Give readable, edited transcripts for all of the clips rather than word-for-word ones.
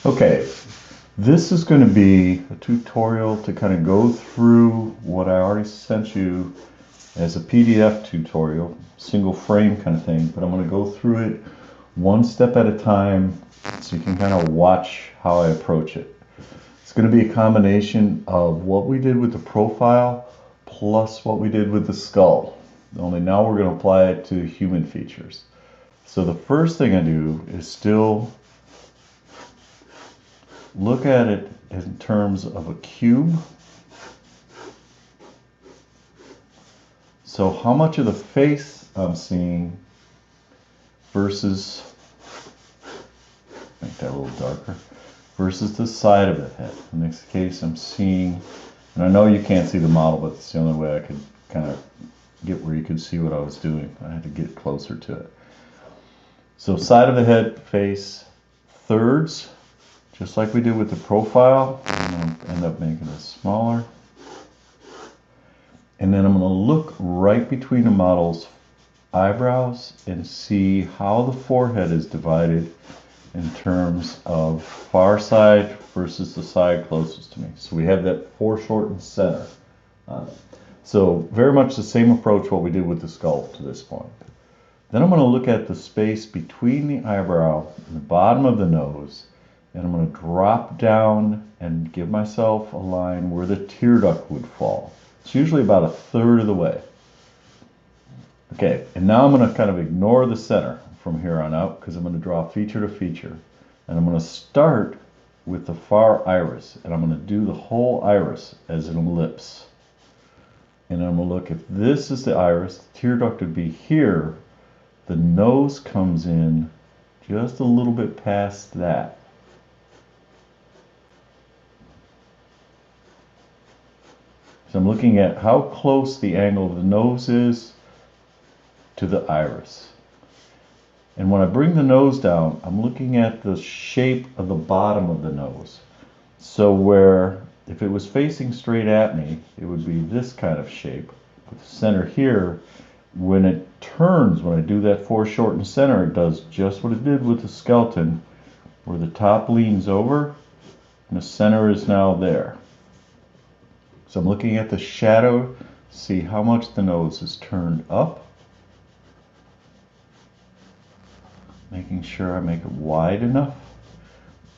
Okay, this is going to be a tutorial to kind of go through what I already sent you as a PDF tutorial, single frame kind of thing, but I'm going to go through it one step at a time so you can kind of watch how I approach it. It's going to be a combination of what we did with the profile plus what we did with the skull. Only now we're going to apply it to human features. So the first thing I do is still look at it in terms of a cube. So how much of the face I'm seeing versus, make that a little darker, versus the side of the head. In this case I'm seeing, and I know you can't see the model, but it's the only way I could kind of get where you could see what I was doing. I had to get closer to it. So side of the head, face, thirds, just like we did with the profile. I'm going to end up making it smaller. And then I'm going to look right between the model's eyebrows and see how the forehead is divided in terms of far side versus the side closest to me. So we have that foreshortened center on it. So very much the same approach what we did with the skull to this point. Then I'm going to look at the space between the eyebrow and the bottom of the nose, and I'm going to drop down and give myself a line where the tear duct would fall. It's usually about a third of the way. Okay, and now I'm going to kind of ignore the center from here on out because I'm going to draw feature to feature. And I'm going to start with the far iris, and I'm going to do the whole iris as an ellipse. And I'm going to look, if this is the iris, the tear duct would be here. The nose comes in just a little bit past that. So I'm looking at how close the angle of the nose is to the iris. And when I bring the nose down, I'm looking at the shape of the bottom of the nose. So where, if it was facing straight at me, it would be this kind of shape. With the center here, when it turns, when I do that foreshortened center, it does just what it did with the skeleton, where the top leans over and the center is now there. So I'm looking at the shadow, see how much the nose is turned up, making sure I make it wide enough.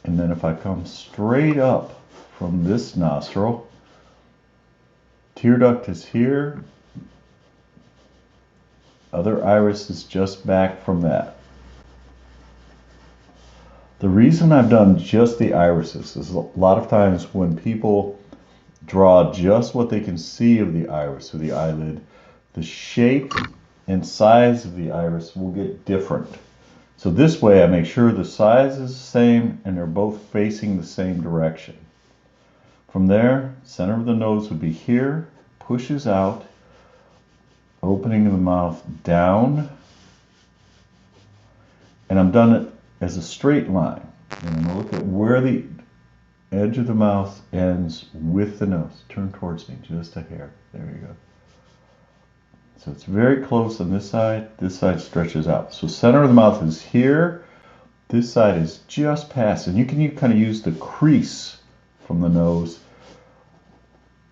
And then if I come straight up from this nostril, tear duct is here, other iris is just back from that. The reason I've done just the irises is a lot of times when people draw just what they can see of the iris or the eyelid, the shape and size of the iris will get different. So this way I make sure the size is the same and they're both facing the same direction. From there, center of the nose would be here, pushes out, opening of the mouth down, and I'm done it as a straight line. And I'm going to look at where the edge of the mouth ends with the nose. Turn towards me just a hair. There you go. So it's very close on this side stretches out. So center of the mouth is here, this side is just past, and you can kind of use the crease from the nose.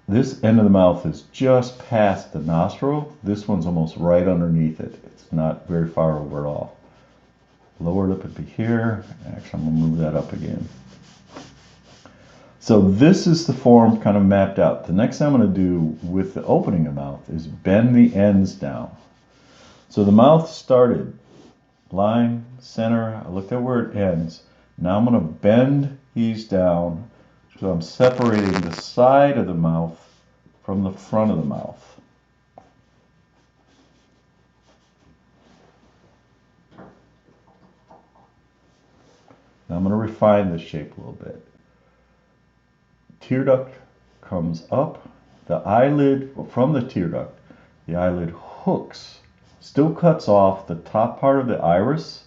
This end of the mouth is just past the nostril. This one's almost right underneath it. It's not very far over at all. Lower lip would be here. Actually, I'm going to move that up again. So this is the form kind of mapped out. The next thing I'm going to do with the opening of the mouth is bend the ends down. So the mouth started, line, center, I looked at where it ends. Now I'm going to bend these down. So I'm separating the side of the mouth from the front of the mouth. Now I'm going to refine this shape a little bit. Tear duct comes up. The eyelid, from the tear duct, the eyelid hooks, still cuts off the top part of the iris,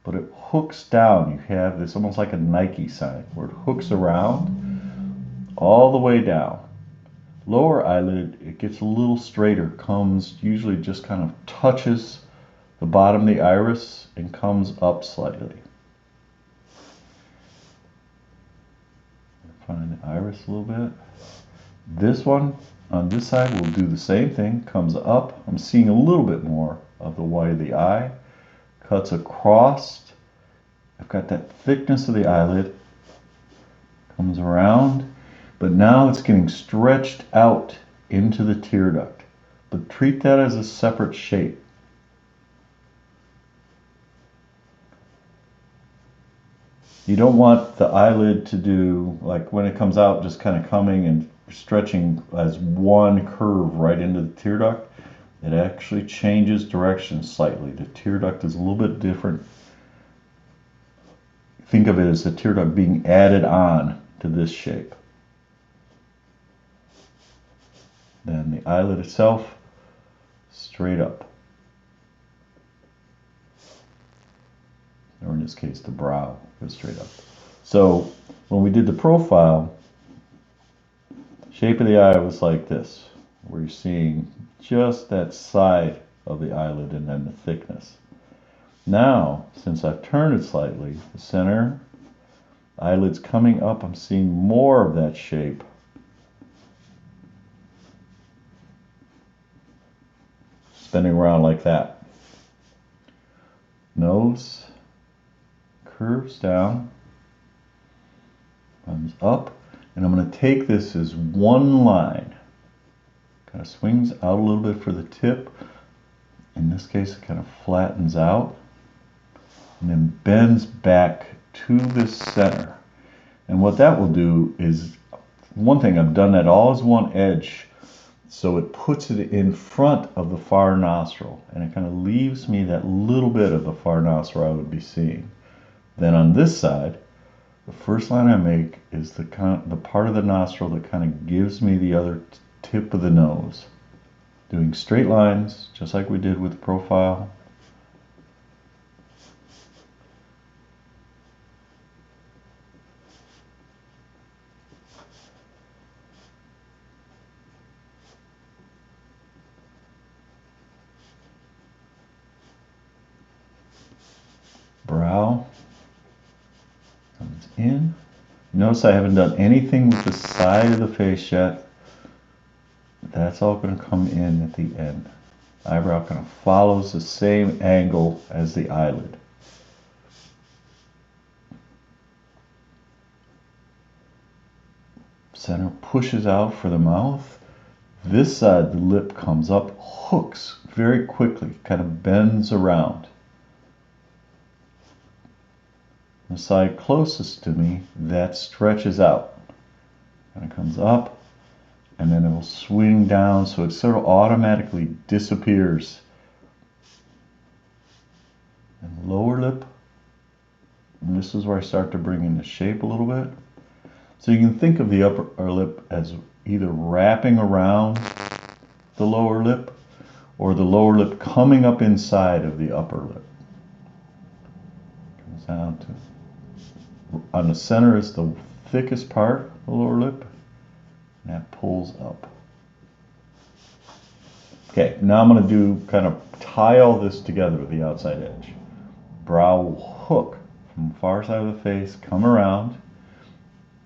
but it hooks down. You have this almost like a Nike sign where it hooks around all the way down. Lower eyelid, it gets a little straighter, comes usually just kind of touches the bottom of the iris and comes up slightly. iris a little bit. This one on this side will do the same thing, comes up. I'm seeing a little bit more of the white of the eye, cuts across. I've got that thickness of the eyelid, comes around, but now it's getting stretched out into the tear duct. But treat that as a separate shape. You don't want the eyelid to do, like when it comes out, just kind of coming and stretching as one curve right into the tear duct. It actually changes direction slightly. The tear duct is a little bit different. Think of it as the tear duct being added on to this shape. Then the eyelid itself, straight up. Or in this case, the brow goes straight up. So when we did the profile, shape of the eye was like this, where you're seeing just that side of the eyelid and then the thickness. Now, since I've turned it slightly, the center, the eyelid's coming up, I'm seeing more of that shape. Spinning around like that. Nose curves down, comes up, and I'm going to take this as one line. Kind of swings out a little bit for the tip. In this case, it kind of flattens out and then bends back to the center. And what that will do is, one thing, I've done that all as one edge, so it puts it in front of the far nostril, and it kind of leaves me that little bit of the far nostril I would be seeing. Then on this side, the first line I make is the part of the nostril that kind of gives me the other tip of the nose. Doing straight lines, just like we did with the profile. Brow comes in. Notice I haven't done anything with the side of the face yet. That's all going to come in at the end. Eyebrow kind of follows the same angle as the eyelid. Center pushes out for the mouth. This side, the lip comes up, hooks very quickly, kind of bends around. The side closest to me, that stretches out. Kind of comes up, and then it will swing down, so it sort of automatically disappears. And lower lip, and this is where I start to bring in the shape a little bit. So you can think of the upper lip as either wrapping around the lower lip, or the lower lip coming up inside of the upper lip. Comes down to, on the center is the thickest part of the lower lip, and that pulls up. Okay, now I'm going to do kind of tie all this together with the outside edge. Brow will hook from the far side of the face, come around.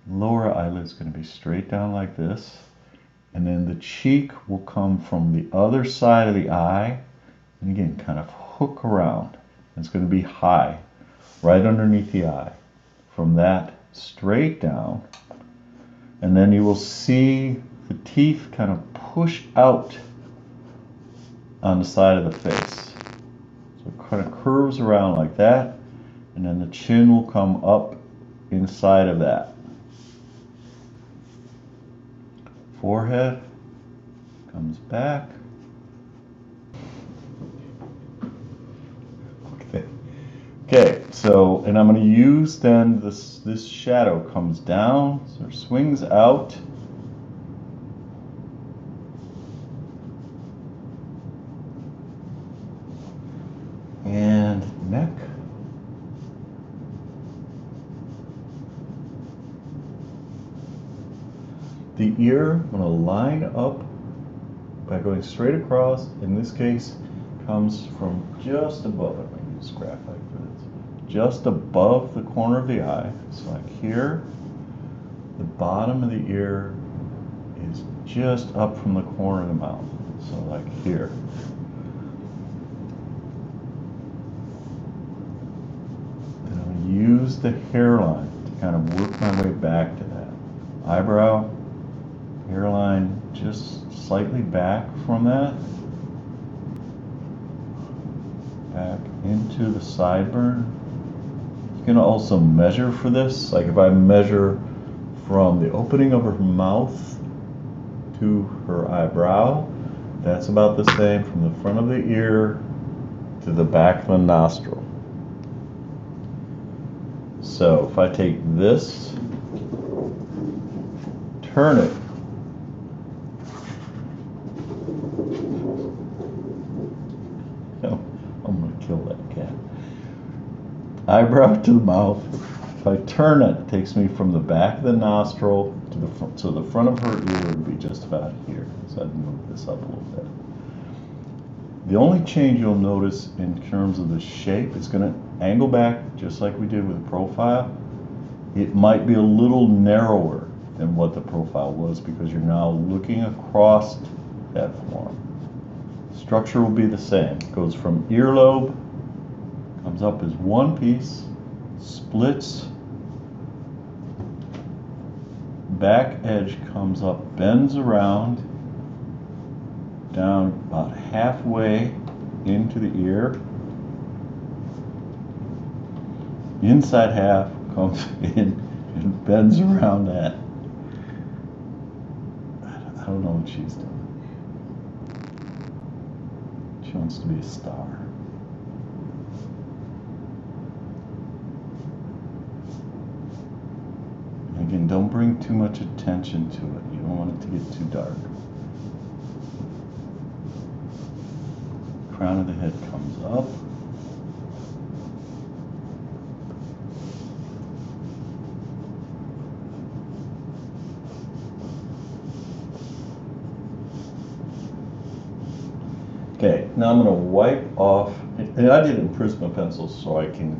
Lower eyelid is going to be straight down like this. And then the cheek will come from the other side of the eye. And again, kind of hook around. It's going to be high, right underneath the eye. From that, straight down. And then you will see the teeth kind of push out on the side of the face. So it kind of curves around like that. And then the chin will come up inside of that. Forehead comes back. Okay, so, and I'm going to use then this shadow comes down, so it swings out. And neck. The ear, I'm going to line up by going straight across. In this case, comes from just above it. I use graphite for this. Just above the corner of the eye. So like here, the bottom of the ear is just up from the corner of the mouth. So like here. And I'm going to use the hairline to kind of work my way back to that. Eyebrow, hairline just slightly back from that. Back into the sideburn. You can also measure for this. Like if I measure from the opening of her mouth to her eyebrow, that's about the same from the front of the ear to the back of the nostril. So if I take this, turn it, I'm going to kill that cat. Eyebrow to the mouth. If I turn it, it takes me from the back of the nostril to the front. So the front of her ear would be just about here. So I'd move this up a little bit. The only change you'll notice in terms of the shape is going to angle back just like we did with the profile. It might be a little narrower than what the profile was because you're now looking across that form. Structure will be the same. It goes from earlobe, comes up as one piece, splits, back edge comes up, bends around, down about halfway into the ear. Inside half comes in and bends around that. I don't know what she's doing. She wants to be a star. And again, don't bring too much attention to it. You don't want it to get too dark. Crown of the head comes up. Okay, now I'm going to wipe off, and I did it in Prisma pencils so I can